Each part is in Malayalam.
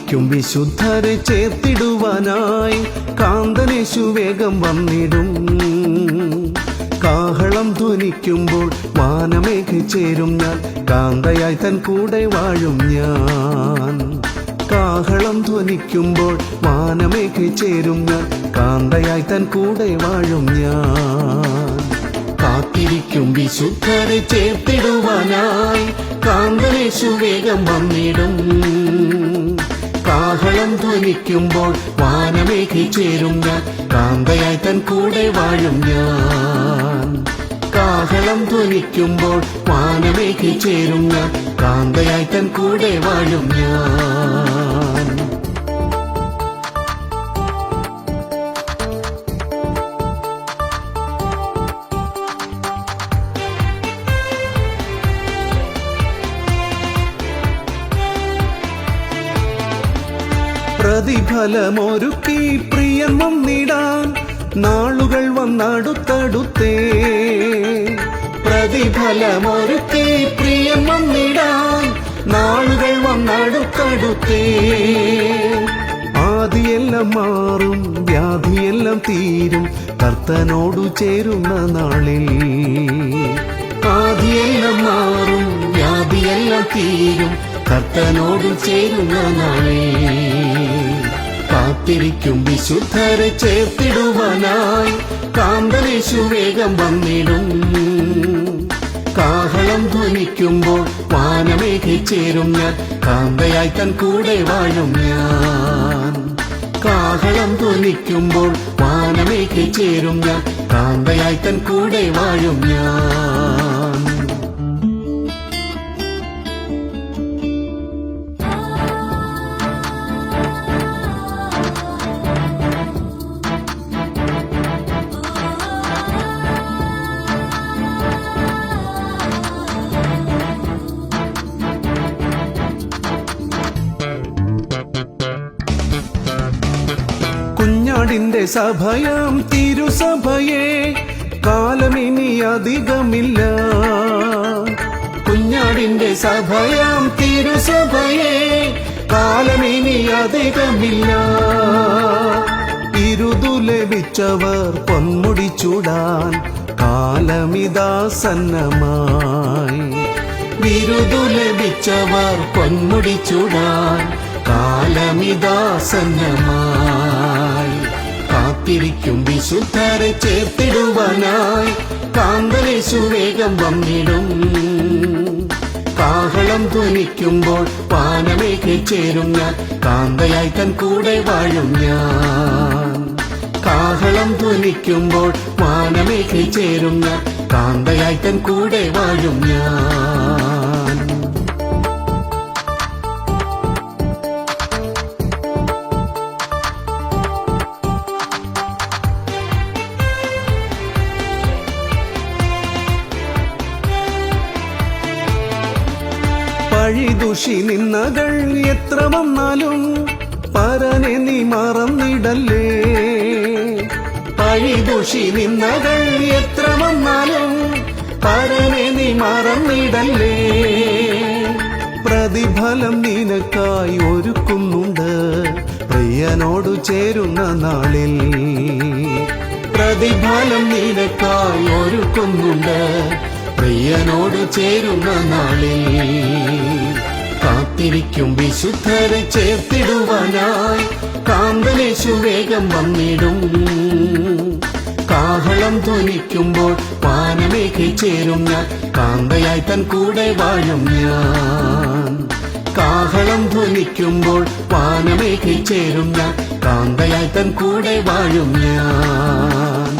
കാത്തിരിക്കും വിശുദ്ധരെ ചേർത്തിടുവാനായി കാന്തനേശു വേഗം വന്നിടും. കാഹളം ധ്വനിക്കുമ്പോൾ വാനമേഘി ചേരും ഞാൻ, കാന്തയായി തൻ കൂടെ വാഴും ഞാൻ. കാഹളം ധ്വനിക്കുമ്പോൾ വാനമേഘി ചേരും ഞാൻ, കാന്തയായി തൻ കൂടെ വാഴും ഞാൻ. കാത്തിരിക്കും വിശുദ്ധരെ ചേർത്തിടുവാനായി കാന്തനേശു വേഗം വന്നിടും. കാഹളം ധ്വനിക്കുമ്പോൾ വാനമേഘി ചേരും ഞാൻ, കാന്തയായി തൻ കൂടെ വാഴും ഞാൻ. കാഹളം ധ്വനിക്കുമ്പോൾ വാനമേഘി ചേരും ഞാൻ, കാന്തയായി തൻ കൂടെ വാഴും ഞാൻ. പ്രതിഫലമൊരുക്കി പ്രിയൻ വന്നിടാൻ നാളുകൾ വന്നടുത്തടുത്തേ. പ്രതിഫലമൊരുക്കി പ്രിയൻ വന്നിടാൻ നാളുകൾ വന്നടുത്തടുത്തേ. ആദിയെല്ലാം മാറും വ്യാധിയെല്ലാം തീരും കർത്തനോടു ചേരുന്ന നാളിൽ. ആദിയെല്ലാം മാറും വ്യാധിയെല്ലാം തീരും കർത്തനോടു ചേരുന്ന നാളിൽ. കാത്തിരിക്കും വിശുദ്ധരെ ചേർത്തിടുവാനായി കാന്തനേശു വേഗം വന്നിടും. കാഹളം ധ്വനിക്കുമ്പോൾ വാനമേഘി ചേരും ഞാൻ, കാന്തയായി തൻ കൂടെ വാഴും ഞാൻ. കാഹളം ധ്വനിക്കുമ്പോൾ വാനമേഘി ചേരും ഞാൻ, കാന്തയായി തൻ കൂടെ വാഴും ഞാൻ. കുഞ്ഞാടിന്റെ സഭയാം തിരുസഭയെ കാലമിനി അധികമില്ല. കുഞ്ഞാടിന്റെ സഭയാം തിരുസഭയെ കാലമിനി അധികമില്ല. ഇരുതു ലഭിച്ചവർ പൊന്മുടി ചൂടാൻ കാലമിതാ സന്നമായി. വിരുതു ലഭിച്ചവർ പൊന്മുടി ചൂടാൻ കാലമിതാ സന്നമായി. കാത്തിരിക്കും വിശുദ്ധരെ ചേർത്തിടുവാനായി കാന്തനേശു വേഗം വന്നിടും. കാഹളം ധ്വനിക്കുമ്പോൾ വാനമേഘി ചേരും ഞാൻ, കാന്തയായി തൻ കൂടെ വാഴും ഞാൻ. കാഹളം ധ്വനിക്കുമ്പോൾ വാനമേഘി ചേരും ഞാൻ, കാന്തയായി തൻ കൂടെ വാഴും ഞാൻ. പഴിദുഷി നിന്നകൾ എത്ര വന്നാലും പരനെ നീ മറന്നിടല്ലേ. പഴിദുഷി നിന്നകൾ എത്ര വന്നാലും പരനെ നീ മറന്നിടല്ലേ. പ്രതിഫലം നിനക്കായി ഒരുക്കുന്നുണ്ട് പ്രിയനോടു ചേരുന്ന നാളിൽ. പ്രതിഫലം നിനക്കായി ഒരുക്കുന്നുണ്ട് പ്രിയനോട് ചേരുന്ന നാളിൽ. കാത്തിരിക്കും വിശുദ്ധരെ ചേർത്തിടുവാനായി കാന്തനേശു വേഗം വന്നിടും. കാഹളം ധ്വനിക്കുമ്പോൾ വാനമേഘി ചേരും ഞാൻ, കാന്തയായി തൻ കൂടെ വാഴും ഞാൻ. കാഹളം ധ്വനിക്കുമ്പോൾ വാനമേഘി ചേരും ഞാൻ, കാന്തയായി തൻ കൂടെ വാഴും ഞാൻ.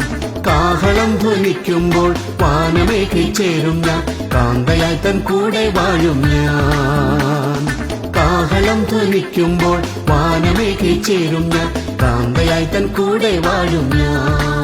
കാഹളം ധ്വനിക്കുമ്പോൾ വാനമേഘി ചേരും ഞാൻ, കാന്തയായി തൻ കൂടെ വാഴും ഞാൻ. കാഹളം ധ്വനിക്കുമ്പോൾ വാനമേഘി ചേരും ഞാൻ, കാന്തയായി തൻ കൂടെ വാഴും ഞാൻ.